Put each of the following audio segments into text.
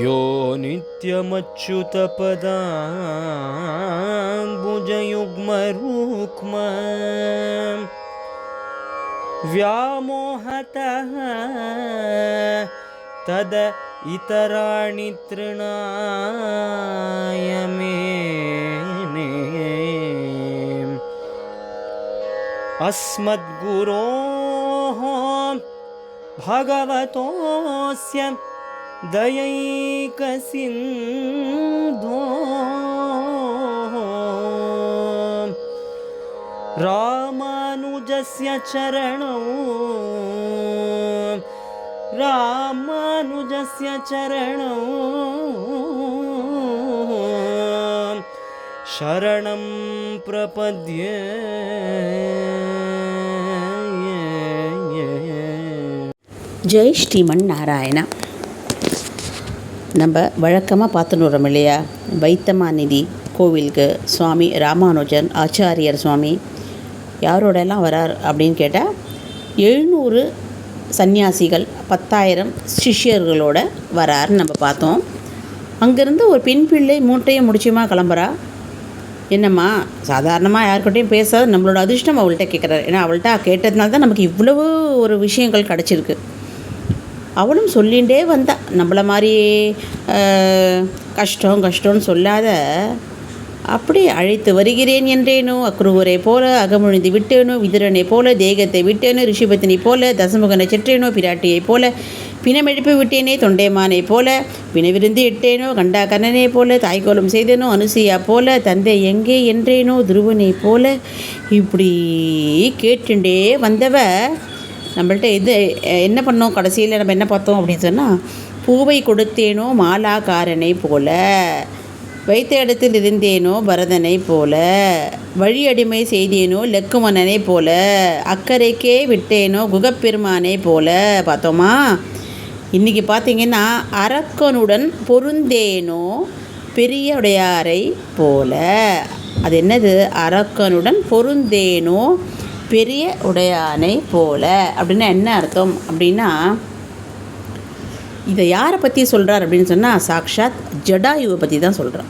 यो नित्यमच्युतपदाम्बुजयुग्मरुक्म व्यामोहतः तद इतराणि तृणाय मेने अस्मद्गुरोः भगवतोऽस्य दयैकसिन्धो रामानुजस्य चरणौ शरणं प्रपद्ये. ஜெய் ஸ்ரீமன் நாராயணா. நம்ம வழக்கமாக பார்த்துன்னு வரோம் இல்லையா, வைத்தமாநிதி கோவிலுக்கு சுவாமி ராமானுஜன் ஆச்சாரியர் சுவாமி யாரோடெல்லாம் வரார் அப்படின்னு கேட்டால் 700 சன்னியாசிகள் 10,000 சிஷ்யர்களோட வராருன்னு நம்ம பார்த்தோம். அங்கேருந்து ஒரு பெண் பிள்ளை மூட்டையும் முடிச்சுமா கிளம்புறா. என்னம்மா, சாதாரணமாக யாருக்கிட்டையும் பேசாத நம்மளோட அதிர்ஷ்டம் அவள்கிட்ட கேட்குறாரு. ஏன்னா அவள்கிட்ட கேட்டதுனால தான் நமக்கு இவ்வளவு ஒரு விஷயங்கள் கிடச்சிருக்கு. அவளும் சொல்லிகிட்டே வந்தா, நம்மளை மாதிரி கஷ்டம்னு சொல்லாத, அப்படி அழைத்து வருகிறேன் என்றேனோ, அக்ரூவரை போல அகமுழிந்து விட்டேனோ, விதுரனை போல தேகத்தை விட்டேனோ, ரிஷிபத்தினை போல தசமுகனை செற்றேனோ, பிராட்டியை போல பிணமெழுப்பி விட்டேனே, தொண்டைமானை போல பிணவிருந்து இட்டேனோ, கண்டா கண்ணனை போல தாய்கோலம் செய்தேனோ, அனுசையா போல தந்தை எங்கே என்றேனோ, துருவனை போல இப்படி கேட்டுண்டே வந்தவ நம்மள்ட்ட என்ன பண்ணோம். கடைசியில் நம்ம என்ன பார்த்தோம் அப்படின்னு சொன்னால், பூவை கொடுத்தேனோ மாலாக்காரனை போல, வைத்த இடத்தில் இருந்தேனோ பரதனை போல, வழி அடிமை செய்தேனோ லக்குமணனை போல, அக்கறைக்கே விட்டேனோ குகப்பெருமானை போல பார்த்தோமா. இன்றைக்கி பார்த்திங்கன்னா, அரக்கனுடன் பொருந்தேனோ பெரியவுடையாரை போல. அது என்னது? அரக்கனுடன் பொருந்தேனோ பெரிய உடையானை போல அப்படின்னா என்ன அர்த்தம் அப்படின்னா, இதை யாரை பற்றி சொல்கிறார் அப்படின்னு சொன்னால், சாக்ஷாத் ஜடாயுவை பற்றி தான் சொல்கிறார்.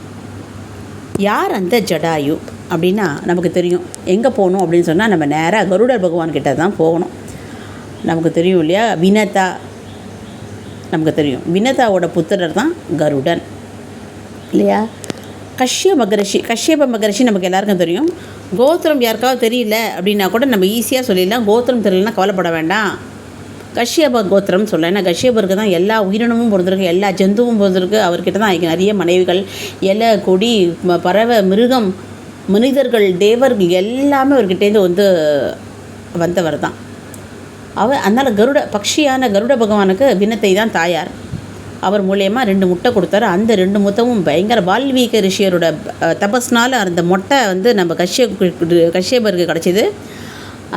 யார் அந்த ஜடாயு அப்படின்னா நமக்கு தெரியும். எங்கே போகணும் அப்படின்னு சொன்னால், நம்ம நேராக கருடர் பகவான்கிட்ட தான் போகணும். நமக்கு தெரியும் இல்லையா, வினதா நமக்கு தெரியும். வினதாவோட புத்திரர் தான் கருடன் இல்லையா. கஷ்யப மகரிஷி நமக்கு எல்லாருக்கும் தெரியும். கோத்திரம் யாருக்காவது தெரியல அப்படின்னா கூட நம்ம ஈஸியாக சொல்லிடலாம். கோத்திரம் தெரியலன்னா கவலைப்பட வேண்டாம், கஷ்யப கோத்திரம் சொல்ல. ஏன்னா கஷ்யபருக்கு தான் எல்லா உயிரினமும் பிறந்திருக்கு, எல்லா ஜந்துவும் பிறந்திருக்கு. அவர்கிட்ட தான் நிறைய மனைவிகள், இலை கொடி பறவை மிருகம் மனிதர்கள் தேவர்கள் எல்லாமே அவர்கிட்டேருந்து வந்தவர் தான் அவர். அதனால் பக்ஷியான கருட பகவானுக்கு வினத்தை தான் தாயார். அவர் மூலயமா 2 முட்டை கொடுத்தாரு. அந்த 2 முட்டையும் பயங்கர வால்மீக ரிஷியரோட தபஸ்னால் அந்த மொட்டை நம்ம கஷ்யபருக்கு கிடச்சிது.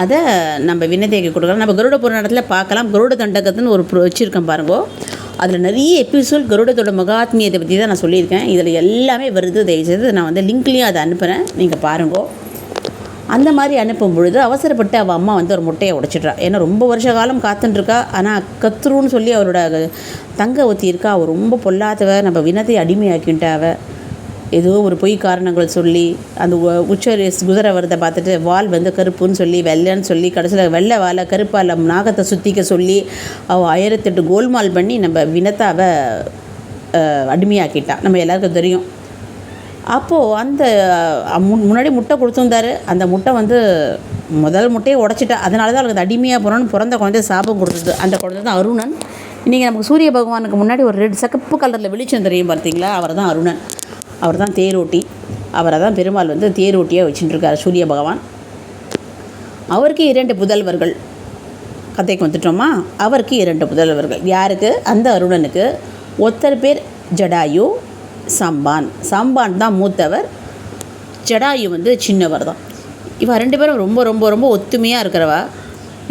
அதை நம்ம வினதைக்கு கொடுக்கலாம். நம்ம கருட புராணத்தில் பார்க்கலாம். கருட தண்டகத்துன்னு ஒரு வச்சுருக்கேன் பாருங்கோ. அதில் நிறைய எபிசோட் கருடத்தோட மகாத்மியத்தை பற்றி தான் நான் சொல்லியிருக்கேன். இதில் எல்லாமே வருது. தயவுசெய்து நான் லிங்க்லேயும் அதை அனுப்புகிறேன், நீங்கள் பாருங்கோ. அந்த மாதிரி அனுப்பும் பொழுது அவசரப்பட்டு அவள் அம்மா ஒரு முட்டையை உடைச்சிட்றா. ஏன்னா ரொம்ப வருஷ காலம் காத்துட்டுருக்கா. ஆனால் கத்ருன்னு சொல்லி அவரோட தங்க ஒத்தி இருக்கா. அவள் ரொம்ப பொல்லாதவ. நம்ம வினத்தை அடிமையாக்கிட்டாவ. ஏதோ ஒரு பொய் காரணங்கள் சொல்லி அந்த குதிரை வரதை பார்த்துட்டு வால் கருப்புன்னு சொல்லி வெள்ளைன்னு சொல்லி கடைசியில் வெள்ளை வாழை கருப்பால் நாகத்தை சுற்றிக்க சொல்லி அவள் 1008 கோல்மால் பண்ணி நம்ம வினத்தாவை அடிமையாக்கிட்டான். நம்ம எல்லாருக்கும் தெரியும். அப்போது அந்த முன்னாடி முட்டை கொடுத்துருந்தாரு. அந்த முட்டை முதல் முட்டையை உடச்சிட்டா. அதனால தான் அவளுக்கு அடிமையாக போகிறோன்னு பிறந்த குழந்தை சாபம் கொடுத்தது. அந்த குழந்தை தான் அருணன். இன்றைக்கி நமக்கு சூரிய பகவானுக்கு முன்னாடி ஒரு ரெட் சகப்பு கலரில் வெளிச்சம் தெரியும் பார்த்தீங்களா, அவர் தான் அருணன். அவர் தான் தேரோட்டி. அவரை தான் பெருமாள் தேரோட்டியாக வச்சுட்டுருக்கார் சூரிய பகவான். அவருக்கு 2 புதல்வர்கள். கதைக்கு வந்துட்டோமா. அவருக்கு 2 புதல்வர்கள். யாருக்கு? அந்த அருணனுக்கு. ஒருத்தர் பேர் ஜடாயு, சாம்பான் தான் மூத்தவர். ஜடாயு சின்னவர் தான். இவா 2 பேரும் ரொம்ப ரொம்ப ரொம்ப ஒத்துமையாக இருக்கிறவா.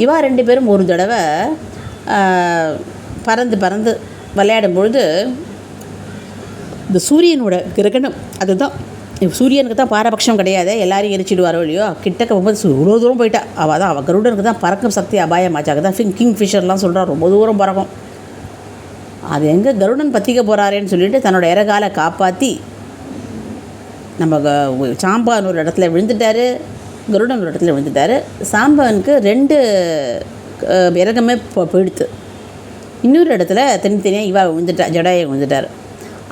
இவா 2 பேரும் ஒரு தடவை பறந்து விளையாடும் பொழுது இந்த சூரியனோட கிரகணம், அதுதான் சூரியனுக்கு தான் பாரபட்சம் கிடையாது, எல்லாரையும் எரிச்சிடுவாரோ இல்லையோ. கிட்டக்க போகும்போது இவ்வளோ தூரம் போயிட்டா. அவள் கருடனுக்கு தான் பறக்கும் சக்தி அபாயமாச்சாக தான் கிங் ஃபிஷர்லாம் சொல்கிறா. ரொம்ப தூரம் பறக்கும். அது எங்கே கருடன் பற்றிக்க போகிறாரேன்னு சொல்லிட்டு தன்னோட இறகால காப்பாற்றி நம்ம சாம்பான் ஒரு இடத்துல விழுந்துட்டார், கருடன் ஒரு இடத்துல விழுந்துட்டார். சாம்பவனுக்கு 2 இறகமே போயிடுத்து. இன்னொரு இடத்துல தனித்தனியாக இவா விழுந்துட்டா, ஜடாயை விழுந்துட்டார்.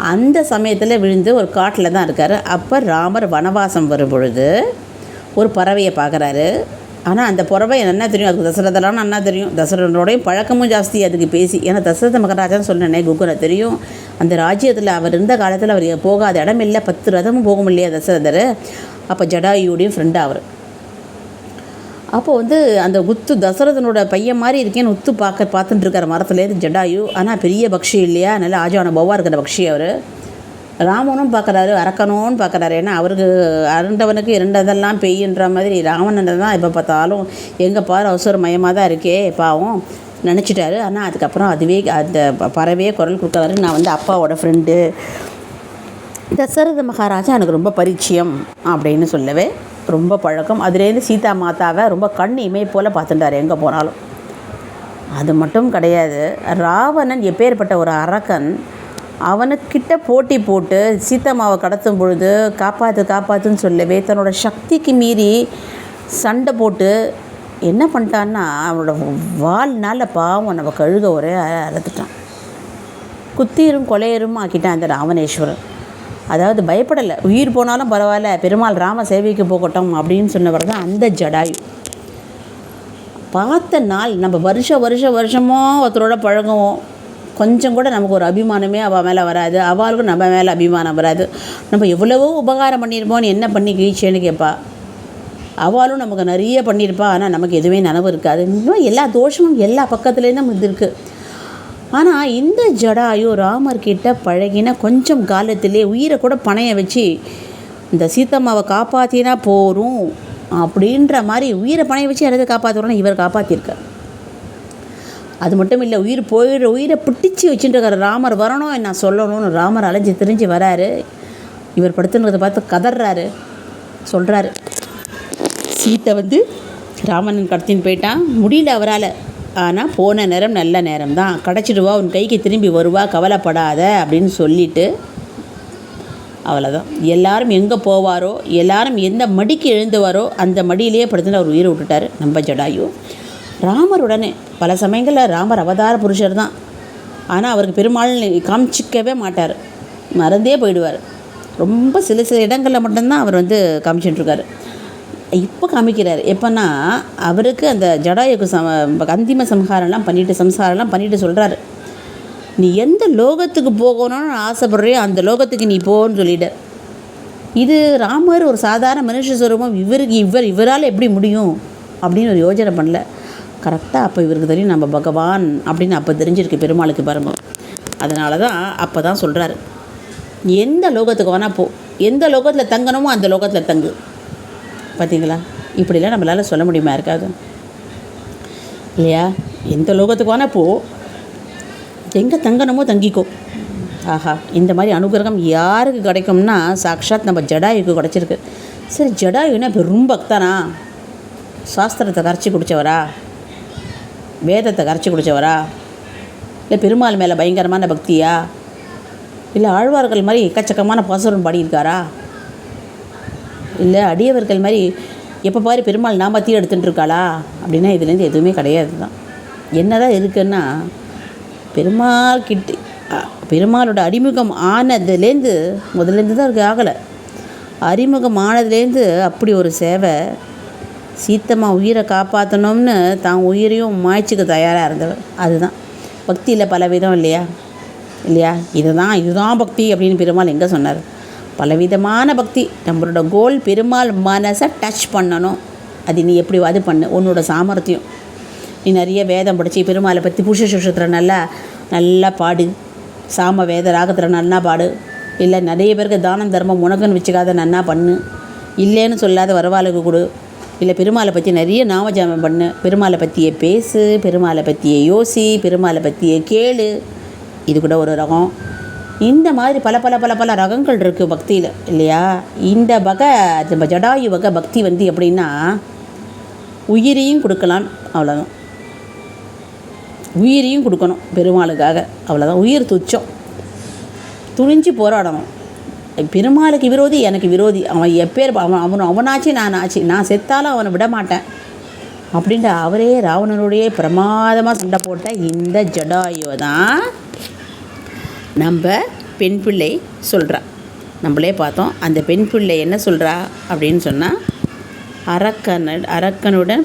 அந்த சமயத்தில் விழுந்து ஒரு காட்டில் தான் இருக்கார். அப்போ ராமர் வனவாசம் வரும் பொழுது ஒரு பறவையை பார்க்குறாரு. ஆனால் அந்த பறவை என்ன தெரியும், அதுக்கு தசரதெல்லாம் நல்லா தெரியும். தசரதோடையும் பழக்கமும் ஜாஸ்தி அதுக்கு பேசி. ஏன்னா தசரத மகாராஜான்னு சொன்னேனே, குக்குனை தெரியும். அந்த ராஜ்யத்தில் அவர் இருந்த காலத்தில் அவர் போகாத இடம் இல்லை, 10 ரதமும் போகும் இல்லையா தசரதர். அப்போ ஜடாயுடையும் ஃப்ரெண்டாக அவர். அப்போ அந்த தசரதனோட பையன் மாதிரி இருக்கேன்னு பார்த்துட்டு இருக்கார் மரத்துலேருந்து ஜடாயு. ஆனால் பெரிய பக்ஷி இல்லையா, நல்லா ஆஜான பவா இருக்கிற பக்ஷி அவர். ராமனும் பார்க்குறாரு, அரக்கணும்னு பார்க்குறாரு. ஏன்னா அவருக்கு அரண்டவனுக்கு 2 இதெல்லாம் பெய்யுன்ற மாதிரி ராவணன் தான் எப்போ பார்த்தாலும் எங்கே பாரு அவசர மயமாக தான் இருக்கே பாவம் நினச்சிட்டாரு. ஆனால் அதுக்கப்புறம் அதுவே அந்த பறவையே குரல் கொடுக்குறாரு, நான் அப்பாவோட ஃப்ரெண்டு, தசரத மகாராஜா எனக்கு ரொம்ப பரிச்சயம் அப்படின்னு சொல்லவே ரொம்ப பழக்கம். அதுலேருந்து சீதா மாதாவை ரொம்ப கண் இமை போல் பார்த்துட்டார் எங்கே போனாலும். அது மட்டும் கிடையாது, ராவணன் எப்பேற்பட்ட ஒரு அரக்கன். அவனுக்கிட்ட போட்டி போட்டு சீதாமாவை கடத்தும் பொழுது காப்பாற்றுன்னு சொல்லவே தன்னோட சக்திக்கு மீறி சண்டை போட்டு என்ன பண்ணிட்டான்னா அவனோட வாழ்நாள் பாவம் நம்ம கழுக ஒரே அறுத்துட்டான். குத்தீரும் கொலையரும் ஆக்கிட்டான் அந்த ராவணேஸ்வரன். அதாவது பயப்படலை, உயிர் போனாலும் பரவாயில்ல, பெருமாள் ராம சேவைக்கு போகட்டும் அப்படின்னு சொன்னவர் தான் அந்த ஜடாயு. பார்த்த நாள் நம்ம வருஷமோ ஒருத்தரோட பழகுவோம், கொஞ்சம் கூட நமக்கு ஒரு அபிமானமே அவள் மேலே வராது, அவளுக்கும் நம்ம மேலே அபிமானம் வராது. நம்ம எவ்வளவோ உபகாரம் பண்ணியிருப்போம்னு என்ன பண்ணி கிழிச்சேன்னு கேட்பா. அவளும் நமக்கு நிறைய பண்ணியிருப்பா, ஆனால் நமக்கு எதுவுமே நனவு இருக்காது. இன்னும் எல்லா தோஷமும் எல்லா பக்கத்துலேயும் இது இருக்குது. ஆனால் இந்த ஜடாயு ராமர்கிட்ட பழகின கொஞ்சம் காலத்திலே உயிரை கூட பணைய வச்சு இந்த சீத்தம்மாவை காப்பாற்றினா போகிறோம் அப்படின்ற மாதிரி உயிரை பணைய வச்சு யாராவது காப்பாற்றுறோன்னா இவர் காப்பாற்றிருக்கார். அது மட்டும் இல்லை, உயிரை பிடிச்சி வச்சுட்டுருக்காரு. ராமர் வரணும், நான் சொல்லணும்னு ராமர் அலைஞ்சி திரிஞ்சு வராரு. இவர் படுத்துன்றதை பார்த்து கதறாரு, சொல்கிறாரு, சீத்தை ராமன் கடத்தின்னு போயிட்டான், முடியல அவரால். ஆனால் போன நேரம் நல்ல நேரம் தான், கிடச்சிடுவா, உன் கைக்கு திரும்பி வருவா, கவலைப்படாத அப்படின்னு சொல்லிவிட்டு அவ்வளோதான். எல்லாரும் எங்கே போவாரோ, எல்லாரும் எந்த மடிக்கு எழுந்துவாரோ அந்த மடியிலேயே படுத்துன்னு அவர் உயிரை விட்டுட்டார் நம்ம ஜடாயு. ராமருடனே பல சமயங்களில் ராமர் அவதார புருஷர் தான், ஆனால் அவருக்கு பெருமாள் காமிச்சிக்கவே மாட்டார், மறந்தே போயிடுவார். ரொம்ப சில இடங்களில் மட்டும்தான் அவர் காமிச்சுட்டுருக்காரு. இப்போ காமிக்கிறார் எப்போன்னா அவருக்கு அந்த ஜடாயுக்கு அந்திம சம்ஹாரம்லாம் பண்ணிட்டு சொல்கிறாரு, நீ எந்த லோகத்துக்கு போகணும்னு ஆசைப்படுறியோ அந்த லோகத்துக்கு நீ போன்னு சொல்லிட. இது ராமர் ஒரு சாதாரண மனுஷ ஸ்வரூபம், இவரால் எப்படி முடியும் அப்படின்னு ஒரு யோஜனை பண்ணல. கரெக்டாக அப்போ இவருக்கு தெரியும் நம்ம பகவான் அப்படின்னு அப்போ தெரிஞ்சிருக்கு பெருமாளுக்கு பாருங்க. அதனால தான் அப்போ தான் சொல்கிறாரு, எந்த லோகத்துக்கு வேணால் போ, எந்த லோகத்தில் தங்கணுமோ அந்த லோகத்தில் தங்கு. பார்த்தீங்களா, இப்படிலாம் நம்மளால் சொல்ல முடியுமா இருக்காது இல்லையா? எந்த லோகத்துக்கு வேணால் போ, எங்கே தங்கணுமோ தங்கிக்கோ. ஆஹா, இந்த மாதிரி அனுகிரகம் யாருக்கு கிடைக்கும்னா சாக்ஷாத் நம்ம ஜடாயுக்கு கிடச்சிருக்கு. சரி, ஜடாயுன்னா பெரும் பக்தனா, சாஸ்திரத்தை கரைச்சி குடித்தவரா, வேதத்தை கரைச்சி குடித்தவரா, இல்லை பெருமாள் மேலே பயங்கரமான பக்தியா, இல்லை ஆழ்வார்கள் மாதிரி எக்கச்சக்கமான பாசுரம் பாடியிருக்காரா, இல்லை அடியவர்கள் மாதிரி எப்போ பாரு பெருமாள் நாமத்தையும் எடுத்துகிட்டு இருக்காளா அப்படின்னா இதுலேருந்து எதுவுமே கிடையாது தான். என்ன தான் இருக்குன்னா பெருமாளோட அறிமுகம் ஆனதுலேருந்து முதலேருந்து தான் இருக்கு, ஆகலை. அறிமுகம் ஆனதுலேருந்து அப்படி ஒரு சேவை, சீத்தம்மா உயிரை காப்பாற்றணும்னு தான் உயிரையும் மாய்ச்சிக்க தயாராக இருந்தவர். அதுதான் பக்தியில் பல விதம் இல்லையா? இதுதான் பக்தி அப்படின்னு பெருமாள் எங்கே சொன்னார்? பலவிதமான பக்தி. நம்மளோட கோல் பெருமாள் மனசை டச் பண்ணணும். அது நீ எப்படி அது பண்ணு, உன்னோட சாமர்த்தியம். நீ நிறைய வேதம் படித்து பெருமாளை பற்றி புருஷ சுஷத்தில் நல்லா பாடு, சாம வேத ராகத்தில் நல்லா பாடு, இல்லை நிறைய பேருக்கு தானம் தர்மம் உனக்குன்னு வச்சுக்காத நன்னா பண்ணு, இல்லைன்னு சொல்லாத வரவாளுக்கு கொடு, இல்லை பெருமாளை பற்றி நிறைய நாமஜாமம் பண்ணு, பெருமாளை பற்றியே பேசு, பெருமாளை பற்றியே யோசி, பெருமாளை பற்றியே கேளு. இது கூட ஒரு ரகம். இந்த மாதிரி பல பல பல பல ரகங்கள் இருக்குது பக்தியில் இல்லையா? இந்த வகை நம்ம ஜடாயு வகை பக்தி எப்படின்னா உயிரையும் கொடுக்கலாம், அவ்வளோதான். உயிரையும் கொடுக்கணும் பெருமாளுக்காக. அவ்வளோதான், உயிர் துச்சம். துணிஞ்சு போராடணும். பெருமாளுக்கு விரோதி எனக்கு விரோதி, அவன் எப்பேர் அவனாச்சு நான் ஆச்சு, நான் செத்தாலும் அவனை விட மாட்டேன் அப்படின்ட்டு அவரே ராவணனுடைய பிரமாதமாக சண்டை போட்ட இந்த ஜடாயுவை தான் நம்ம பெண் பிள்ளை சொல்கிறா. நம்மளே பார்த்தோம். அந்த பெண் பிள்ளை என்ன சொல்கிறா அப்படின்னு சொன்னால், அரக்கனுடன்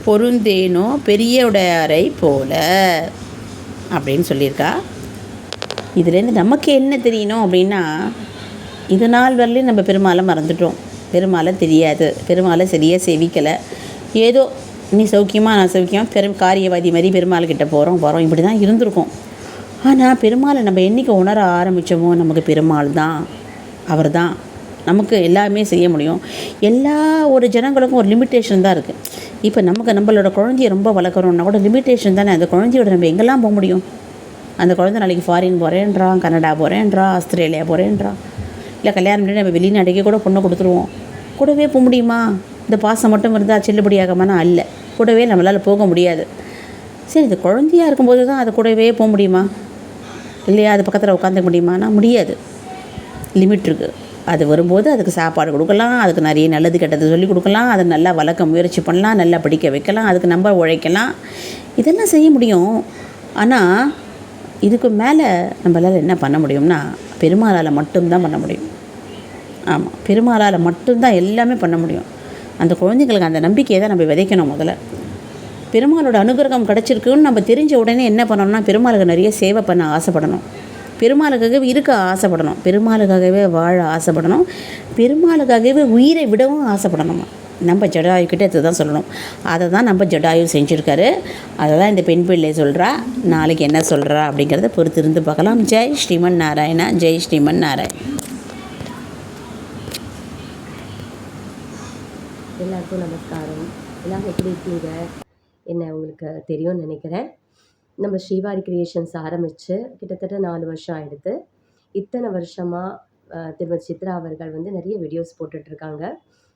பொருந்தேனோ பெரியவுடையாரை போல அப்படின்னு சொல்லியிருக்கா. இதுலேருந்து நமக்கு என்ன தெரியணும் அப்படின்னா, இது நாள் வரலையும் நம்ம பெருமாளை மறந்துட்டோம், பெருமாளை தெரியாது, பெருமாளை சரியாக சேவிக்கலை. ஏதோ நீ சௌக்கியமாக நான் சௌக்கியம் காரியவாதி மாதிரி பெருமாள்கிட்ட போகிறோம் இப்படி தான் இருந்திருக்கோம். ஆனால் பெருமாளை நம்ம என்றைக்கு உணர ஆரம்பித்தோமோ, நமக்கு பெருமாள் தான், அவர் தான் நமக்கு எல்லாமே செய்ய முடியும். ஒரு ஜனங்களுக்கும் ஒரு லிமிட்டேஷன் தான் இருக்குது. இப்போ நம்மளோட குழந்தைய ரொம்ப வளர்க்குறோன்னா கூட லிமிட்டேஷன் தானே. அந்த குழந்தையோட நம்ம எங்கெல்லாம் போக முடியும்? அந்த குழந்தை நாளைக்கு ஃபாரின் போகிறேன்றான், கனடா போகிறேன்றான், ஆஸ்திரேலியா போகிறேன்றான், இல்லை கல்யாணம் பண்ணி நம்ம வெளிநாட்டுக்கே கூட பொண்ணை கொடுத்துருவோம். கூடவே போக முடியுமா? இந்த பாசம் மட்டும் இருந்தால் செல்லுபடியாகமானா அல்ல, கூடவே நம்மளால் போக முடியாது. சரி, இது குழந்தையாக இருக்கும்போது தான் அது கூடவே போக முடியுமா இல்லையா? அது பக்கத்தில் உட்காந்துக்க முடியுமானா முடியாது. லிமிட் இருக்குது. அது வரும்போது அதுக்கு சாப்பாடு கொடுக்கலாம், அதுக்கு நிறைய நல்லது கெட்டது சொல்லிக் கொடுக்கலாம், அதை நல்லா வளர்க்க முயற்சி பண்ணலாம், நல்லா படிக்க வைக்கலாம், அதுக்கு நம்ம உழைக்கலாம், இதெல்லாம் செய்ய முடியும். ஆனால் இதுக்கு மேலே நம்மளால் என்ன பண்ண முடியும்னா, பெருமாளால் மட்டும்தான் பண்ண முடியும். ஆமாம், பெருமாளால் மட்டும்தான் எல்லாமே பண்ண முடியும். அந்த குழந்தைங்களுக்கு அந்த நம்பிக்கையை தான் நம்ம விதைக்கணும். முதல்ல பெருமாளோட அனுகிரகம் கிடச்சிருக்குன்னு நம்ம தெரிஞ்ச உடனே என்ன பண்ணணும்னா, பெருமாளுக்கு நிறைய சேவை பண்ண ஆசைப்படணும், பெருமாளுக்காகவே இருக்க ஆசைப்படணும், பெருமாளுக்காகவே வாழ ஆசைப்படணும், பெருமாளுக்காகவே உயிரை விடவும் ஆசைப்படணும். நம்ம ஜடாயுக்கிட்ட இது தான் சொல்லணும். அதை தான் நம்ம ஜடாயு செஞ்சுருக்காரு. அதை தான் இந்த பெண் பிள்ளை சொல்கிறா. நாளைக்கு என்ன சொல்கிறா அப்படிங்கிறத பொறுத்து இருந்து பார்க்கலாம். ஜெய் ஸ்ரீமன் நாராயணா, ஜெய் ஸ்ரீமன் நாராயண். எல்லாருக்கும் நமஸ்காரம். எல்லாம் எப்படி இருக்கீங்க? என்ன உங்களுக்கு தெரியும்னு நினைக்கிறேன். நம்ம ஸ்ரீவாரி கிரியேஷன்ஸ் ஆரம்பித்து கிட்டத்தட்ட 4 வருஷம் ஆகிடுது. இத்தனை வருஷமாக திருமதி சித்ரா அவர்கள் நிறைய வீடியோஸ் போட்டுட்ருக்காங்க.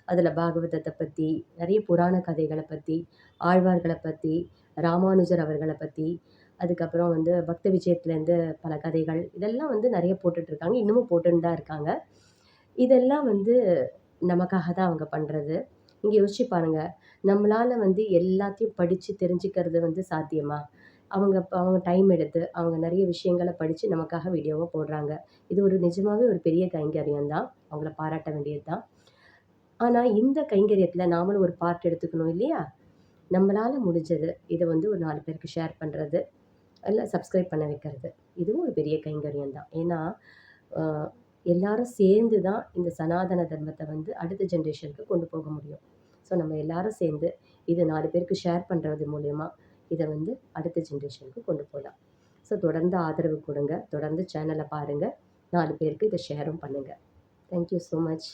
அதில் பாகவதத்தை பற்றி, நிறைய புராண கதைகளை பற்றி, ஆழ்வார்களை பற்றி, ராமானுஜர் அவர்களை பற்றி, அதுக்கப்புறம் பக்த விஜயத்துலேருந்து பல கதைகள், இதெல்லாம் நிறைய போட்டுட்ருக்காங்க. இன்னமும் போட்டுன்னு தான் இருக்காங்க. இதெல்லாம் நமக்காக தான் அவங்க பண்ணுறது. நீங்கள் யோசிச்சு பாருங்கள், நம்மளால் எல்லாத்தையும் படித்து தெரிஞ்சுக்கிறது சாத்தியமா? அவங்க டைம் எடுத்து அவங்க நிறைய விஷயங்களை படித்து நமக்காக வீடியோவை போடுறாங்க. இது நிஜமாகவே ஒரு பெரிய கைங்கரியம் தான், அவங்கள பாராட்ட வேண்டியது தான். ஆனால் இந்த கைங்கரியத்தில் நாமளும் ஒரு பார்ட் எடுத்துக்கணும் இல்லையா? நம்மளால் முடிஞ்சது இதை ஒரு 4 பேருக்கு ஷேர் பண்ணுறது, இல்லை சப்ஸ்கிரைப் பண்ண வைக்கிறது, இதுவும் ஒரு பெரிய கைங்கரியம் தான். ஏன்னா எல்லாரும் சேர்ந்து தான் இந்த சனாதன தர்மத்தை அடுத்த ஜென்ரேஷனுக்கு கொண்டு போக முடியும். ஸோ நம்ம எல்லாரும் சேர்ந்து இதை 4 பேருக்கு ஷேர் பண்ணுறது மூலயமா இதை அடுத்த ஜென்ரேஷனுக்கு கொண்டு போகலாம். ஸோ தொடர்ந்து ஆதரவு கொடுங்க, தொடர்ந்து சேனலை பாருங்கள், 4 பேருக்கு இதை ஷேரும் பண்ணுங்கள். Thank you so much.